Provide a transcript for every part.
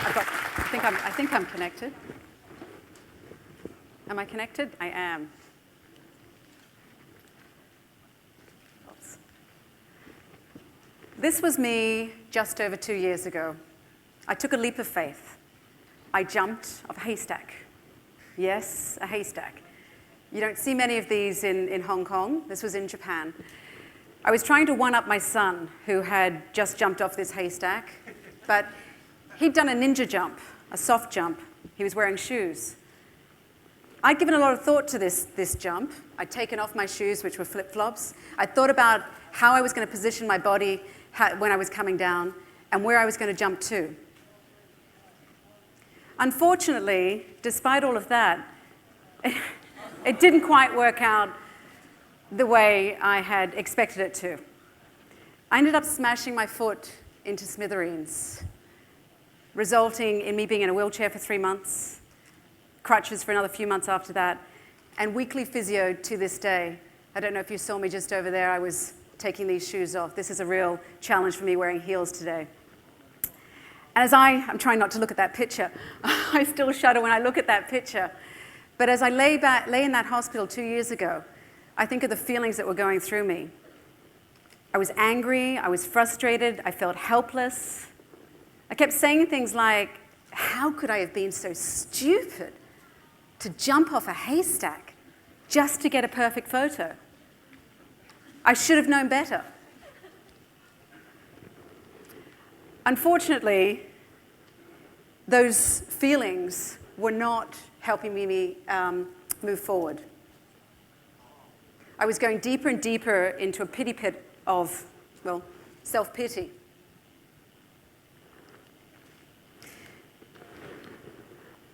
I think I'm connected. Am I connected? I am. Oops. This was me just over 2 years ago. I took a leap of faith. I jumped off a haystack. Yes, a haystack. You don't see many of these in Hong Kong. This was in Japan. I was trying to one-up my son, who had just jumped off this haystack, but he'd done a ninja jump, a soft jump. He was wearing shoes. I'd given a lot of thought to this jump. I'd taken off my shoes, which were flip-flops. I'd thought about how I was going to position my body when I was coming down and where I was going to jump to. Unfortunately, despite all of that, it didn't quite work out the way I had expected it to. I ended up smashing my foot into smithereens, resulting in me being in a wheelchair for 3 months, crutches for another few months after that, and weekly physio to this day. I don't know if you saw me just over there. I was taking these shoes off. This is a real challenge for me wearing heels today. And as I'm trying not to look at that picture, I still shudder when I look at that picture. But as I lay in that hospital 2 years ago, I think of the feelings that were going through me. I was angry, I was frustrated, I felt helpless. I kept saying things like, how could I have been so stupid to jump off a haystack just to get a perfect photo? I should have known better. Unfortunately, those feelings were not helping me move forward. I was going deeper and deeper into a pity pit of, well, self-pity.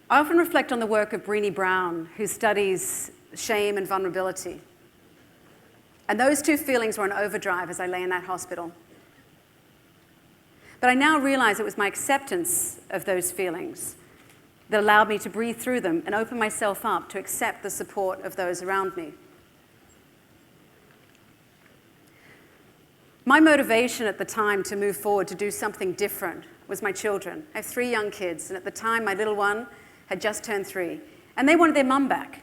I often reflect on the work of Brené Brown, who studies shame and vulnerability. And those two feelings were on overdrive as I lay in that hospital. But I now realize it was my acceptance of those feelings that allowed me to breathe through them and open myself up to accept the support of those around me. My motivation at the time to move forward, to do something different, was my children. I have 3 young kids, and at the time, my little one had just turned 3. And they wanted their mum back.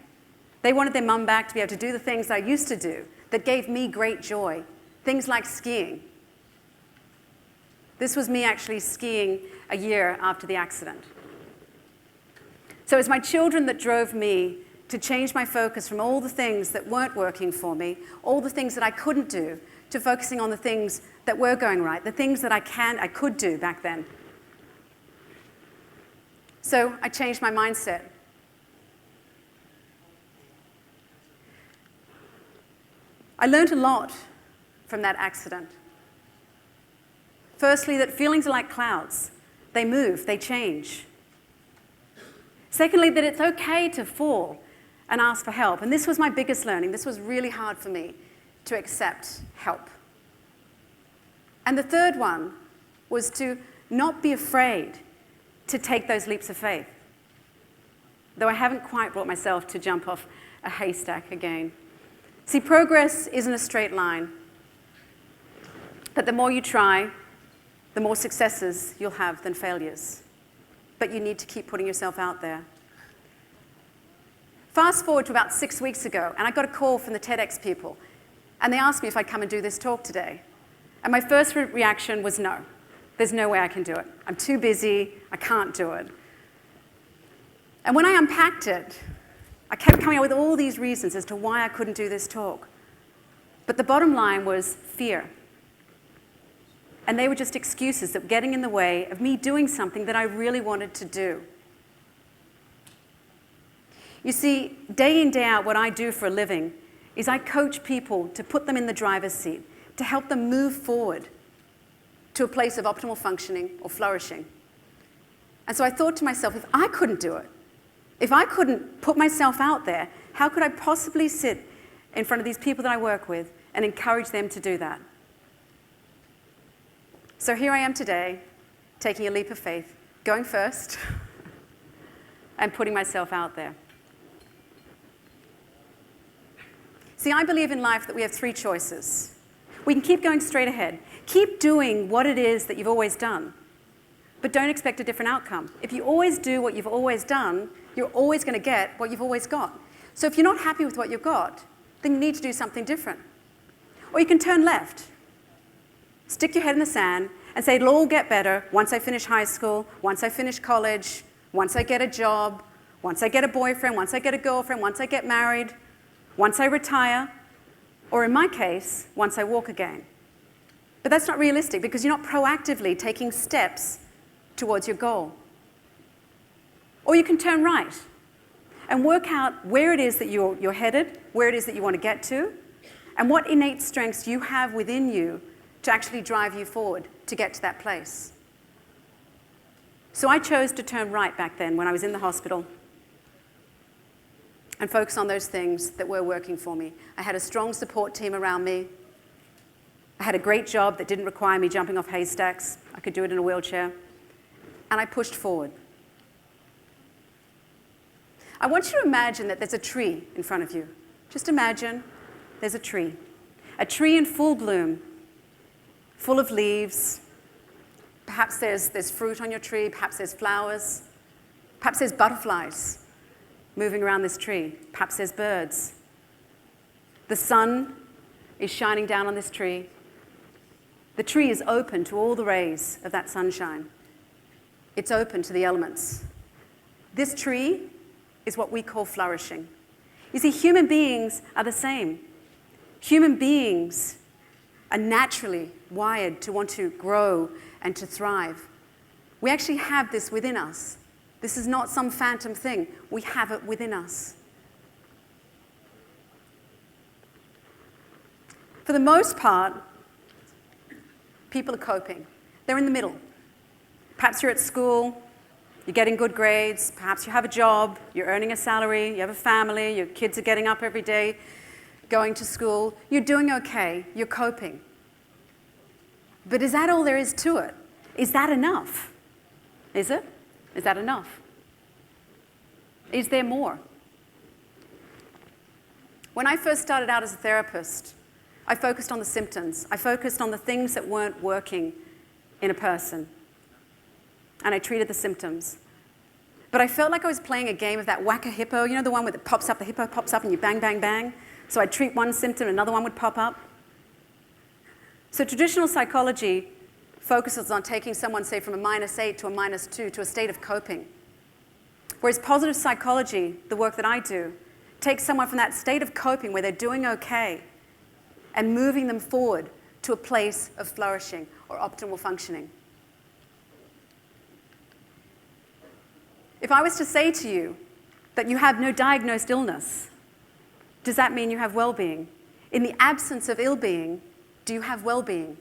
They wanted their mum back to be able to do the things I used to do that gave me great joy, things like skiing. This was me actually skiing a year after the accident. So it was my children that drove me to change my focus from all the things that weren't working for me, all the things that I couldn't do, to focusing on the things that were going right, the things that I could do back then. So I changed my mindset. I learned a lot from that accident. Firstly, that feelings are like clouds. They move, they change. Secondly, that it's okay to fall and ask for help. And this was my biggest learning. This was really hard for me to accept help. And the third one was to not be afraid to take those leaps of faith. Though I haven't quite brought myself to jump off a haystack again. See, progress isn't a straight line. But the more you try, the more successes you'll have than failures. But you need to keep putting yourself out there. Fast forward to about 6 weeks ago, and I got a call from the TEDx people. And they asked me if I'd come and do this talk today. And my first reaction was no. There's no way I can do it. I'm too busy. I can't do it. And when I unpacked it, I kept coming up with all these reasons as to why I couldn't do this talk. But the bottom line was fear. And they were just excuses that were getting in the way of me doing something that I really wanted to do. You see, day in, day out, what I do for a living is I coach people to put them in the driver's seat, to help them move forward to a place of optimal functioning or flourishing. And so I thought to myself, if I couldn't do it, if I couldn't put myself out there, how could I possibly sit in front of these people that I work with and encourage them to do that? So here I am today, taking a leap of faith, going first, and putting myself out there. See, I believe in life that we have 3 choices. We can keep going straight ahead. Keep doing what it is that you've always done. but don't expect a different outcome. If you always do what you've always done, you're always going to get what you've always got. So if you're not happy with what you've got, then you need to do something different. Or you can turn left. Stick your head in the sand and say, it'll all get better once I finish high school, once I finish college, once I get a job, once I get a boyfriend, once I get a girlfriend, once I get married, once I retire, or in my case, once I walk again. But that's not realistic because you're not proactively taking steps towards your goal. Or you can turn right and work out where it is that you're headed, where it is that you want to get to, and what innate strengths you have within you to actually drive you forward to get to that place. So I chose to turn right back then when I was in the hospital and focus on those things that were working for me. I had a strong support team around me. I had a great job that didn't require me jumping off haystacks. I could do it in a wheelchair. And I pushed forward. I want you to imagine that there's a tree in front of you. Just imagine there's a tree in full bloom, full of leaves. Perhaps there's fruit on your tree, perhaps there's flowers, perhaps there's butterflies moving around this tree, perhaps there's birds. The sun is shining down on this tree. The tree is open to all the rays of that sunshine. It's open to the elements. This tree is what we call flourishing. You see, human beings are the same. Human beings are naturally wired to want to grow and to thrive. We actually have this within us. This is not some phantom thing. We have it within us. For the most part, people are coping. They're in the middle. Perhaps you're at school, you're getting good grades, perhaps you have a job, you're earning a salary, you have a family, your kids are getting up every day, going to school. You're doing okay, you're coping. But is that all there is to it? Is that enough? Is it? Is that enough? Is there more? When I first started out as a therapist, I focused on the symptoms. I focused on the things that weren't working in a person. And I treated the symptoms. But I felt like I was playing a game of that whack-a-hippo, you know, the one where it pops up, the hippo pops up and you bang, bang, bang. So I'd treat one symptom, another one would pop up. So traditional psychology focuses on taking someone, say, from a -8 to a -2 to a state of coping. Whereas positive psychology, the work that I do, takes someone from that state of coping where they're doing okay and moving them forward to a place of flourishing or optimal functioning. If I was to say to you that you have no diagnosed illness, does that mean you have well-being? In the absence of ill-being, do you have well-being?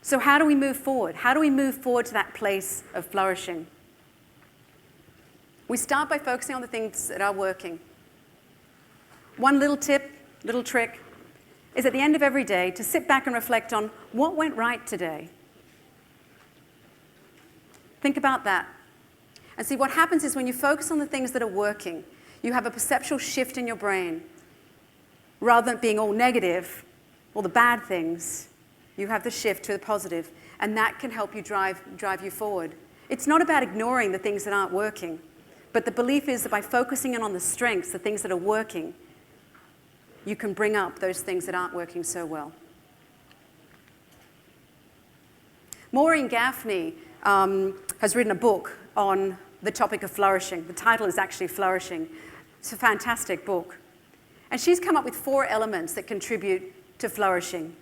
So how do we move forward? How do we move forward to that place of flourishing? We start by focusing on the things that are working. One little tip, little trick, is at the end of every day to sit back and reflect on what went right today. Think about that. And see, what happens is when you focus on the things that are working, you have a perceptual shift in your brain. Rather than being all negative, all the bad things, you have the shift to the positive, and that can help you drive you forward. It's not about ignoring the things that aren't working, but the belief is that by focusing in on the strengths, the things that are working, you can bring up those things that aren't working so well. Maureen Gaffney has written a book on the topic of flourishing. The title is actually Flourishing. It's a fantastic book. And she's come up with 4 elements that contribute to flourishing.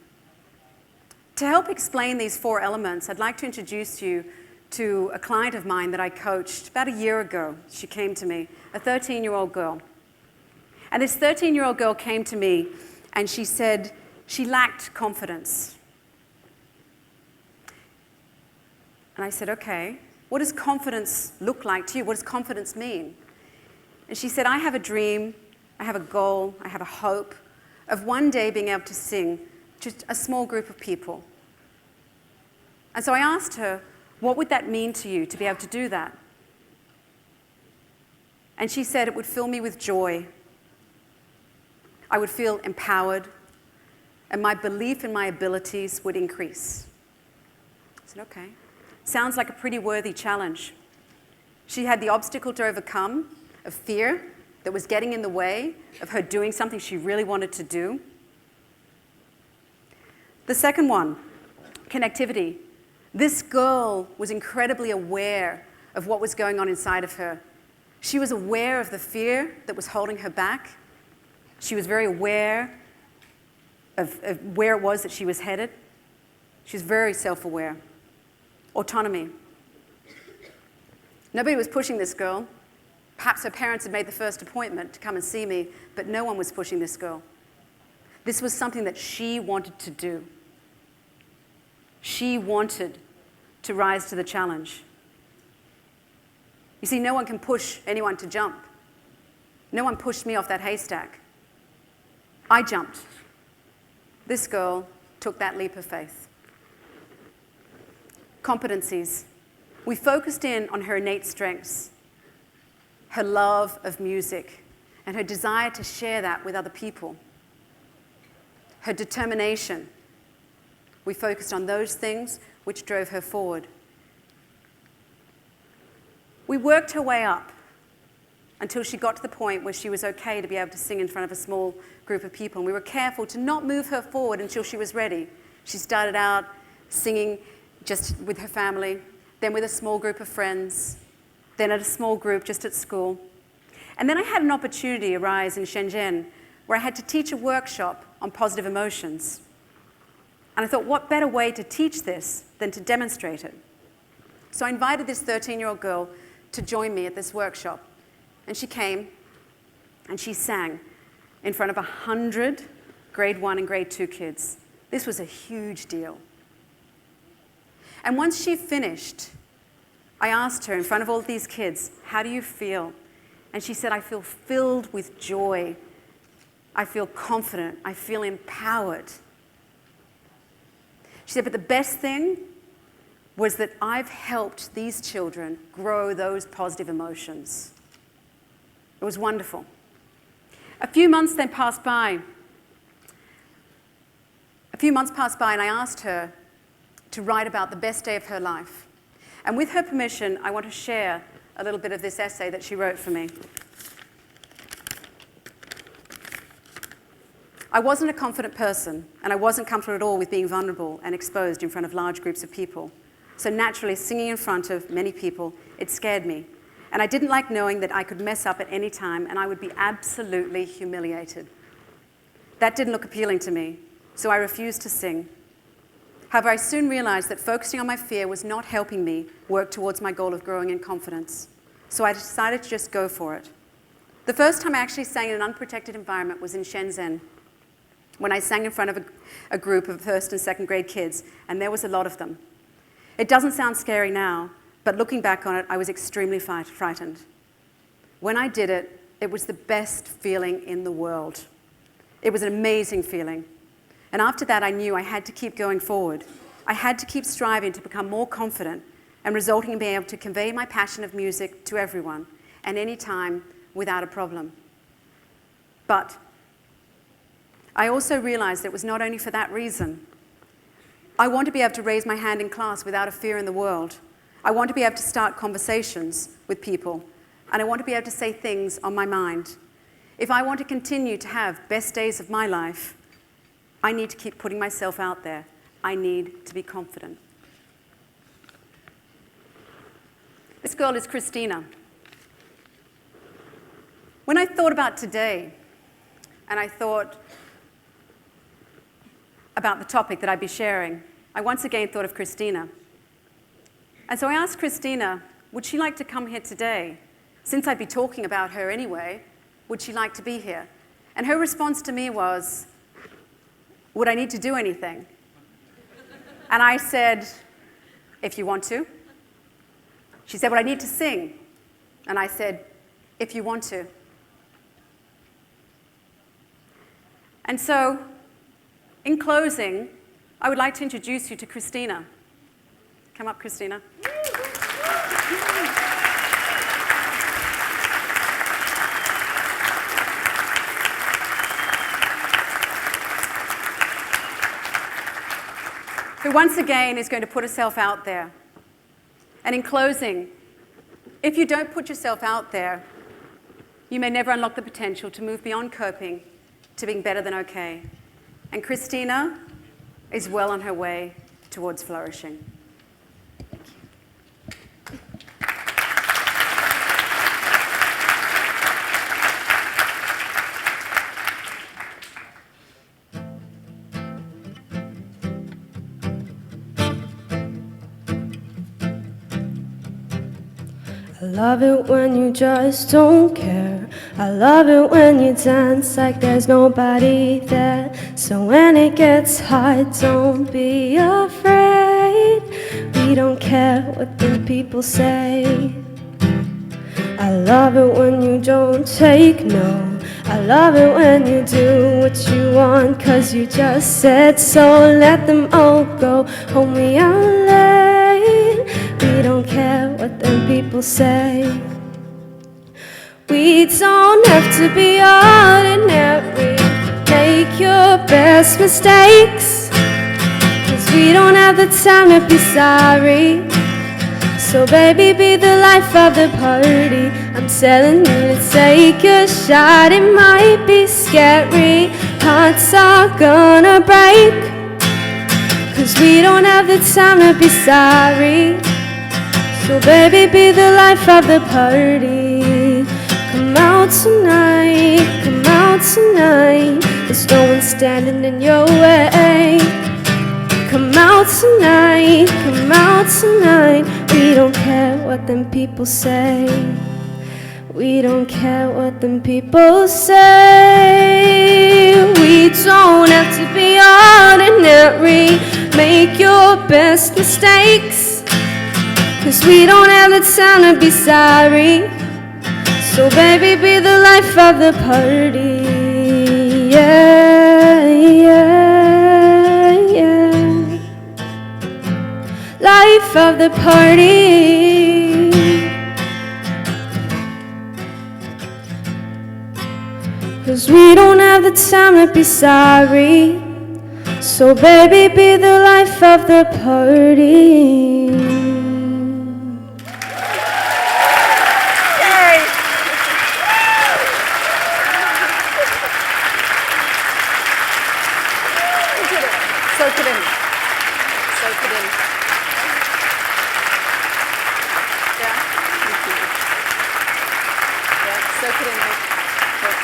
To help explain these 4 elements, I'd like to introduce you to a client of mine that I coached about a year ago. She came to me, a 13-year-old girl. And this 13-year-old girl came to me and she said she lacked confidence. And I said, okay, what does confidence look like to you? What does confidence mean? And she said, I have a dream, I have a goal, I have a hope of one day being able to sing to a small group of people. And so I asked her, what would that mean to you to be able to do that? And she said, it would fill me with joy. I would feel empowered, and my belief in my abilities would increase. I said, okay. Sounds like a pretty worthy challenge. She had the obstacle to overcome of fear that was getting in the way of her doing something she really wanted to do. The second one, connectivity. This girl was incredibly aware of what was going on inside of her. She was aware of the fear that was holding her back. She was very aware of where it was that she was headed. She was very self-aware. Autonomy. Nobody was pushing this girl. Perhaps her parents had made the first appointment to come and see me, but no one was pushing this girl. This was something that she wanted to do. She wanted to rise to the challenge. You see, no one can push anyone to jump. No one pushed me off that haystack. I jumped. This girl took that leap of faith. Competencies. We focused in on her innate strengths, her love of music, and her desire to share that with other people. Her determination. We focused on those things which drove her forward. We worked her way up until she got to the point where she was okay to be able to sing in front of a small group of people. And we were careful to not move her forward until she was ready. She started out singing just with her family, then with a small group of friends, then at a small group just at school. And then I had an opportunity arise in Shenzhen where I had to teach a workshop on positive emotions. And I thought, what better way to teach this than to demonstrate it? So I invited this 13-year-old girl to join me at this workshop. And she came and she sang in front of 100 grade 1 and grade 2 kids. This was a huge deal. And once she finished, I asked her in front of all these kids, how do you feel? And she said, I feel filled with joy. I feel confident. I feel empowered. She said, but the best thing was that I've helped these children grow those positive emotions. It was wonderful. A few months passed by and I asked her to write about the best day of her life. And with her permission, I want to share a little bit of this essay that she wrote for me. I wasn't a confident person, and I wasn't comfortable at all with being vulnerable and exposed in front of large groups of people. So naturally, singing in front of many people, it scared me. And I didn't like knowing that I could mess up at any time and I would be absolutely humiliated. That didn't look appealing to me, so I refused to sing. However, I soon realized that focusing on my fear was not helping me work towards my goal of growing in confidence. So I decided to just go for it. The first time I actually sang in an unprotected environment was in Shenzhen, when I sang in front of a group of first and second grade kids, and there was a lot of them. It doesn't sound scary now, but looking back on it, I was extremely frightened. When I did it, it was the best feeling in the world. It was an amazing feeling. And after that, I knew I had to keep going forward. I had to keep striving to become more confident and resulting in being able to convey my passion of music to everyone and any time without a problem. But I also realized it was not only for that reason. I want to be able to raise my hand in class without a fear in the world. I want to be able to start conversations with people, and I want to be able to say things on my mind. If I want to continue to have best days of my life, I need to keep putting myself out there. I need to be confident. This girl is Christina. When I thought about today, and I thought about the topic that I'd be sharing, I once again thought of Christina. And so I asked Christina, would she like to come here today? Since I'd be talking about her anyway, would she like to be here? And her response to me was, would I need to do anything? And I said, if you want to. She said, would I need to sing? And I said, if you want to. And so, in closing, I would like to introduce you to Christina. Come up, Christina. who once again is going to put herself out there. And in closing, if you don't put yourself out there, you may never unlock the potential to move beyond coping to being better than okay. And Christina is well on her way towards flourishing. I love it when you just don't care. I love it when you dance like there's nobody there. So when it gets hard, don't be afraid. We don't care what the people say. I love it when you don't take no. I love it when you do what you want, 'cause you just said so. Let them all go, hold me out late. We don't care what them people say. We don't have to be ordinary. Make your best mistakes, 'cause we don't have the time to be sorry. So baby, be the life of the party. I'm telling you to take a shot. It might be scary, hearts are gonna break, 'cause we don't have the time to be sorry. So baby, be the life of the party. Come out tonight, come out tonight. There's no one standing in your way. Come out tonight, come out tonight. We don't care what them people say. We don't care what them people say. We don't have to be ordinary. Make your best mistakes, 'cause we don't have the time to be sorry. So baby, be the life of the party. Yeah, yeah, yeah. Life of the party. 'Cause we don't have the time to be sorry. So baby, be the life of the party. Soak it in. Soak it in. Yeah? Thank you. Yeah, soak it in. Good.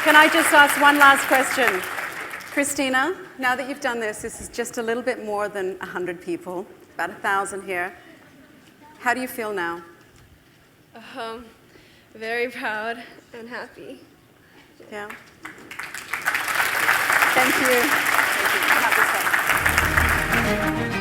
Can I just ask one last question? Christina, now that you've done this is just a little bit more than 100 people, about 1,000 here. How do you feel now? Very proud and happy. Yeah. Thank you. Thank you. Have this one.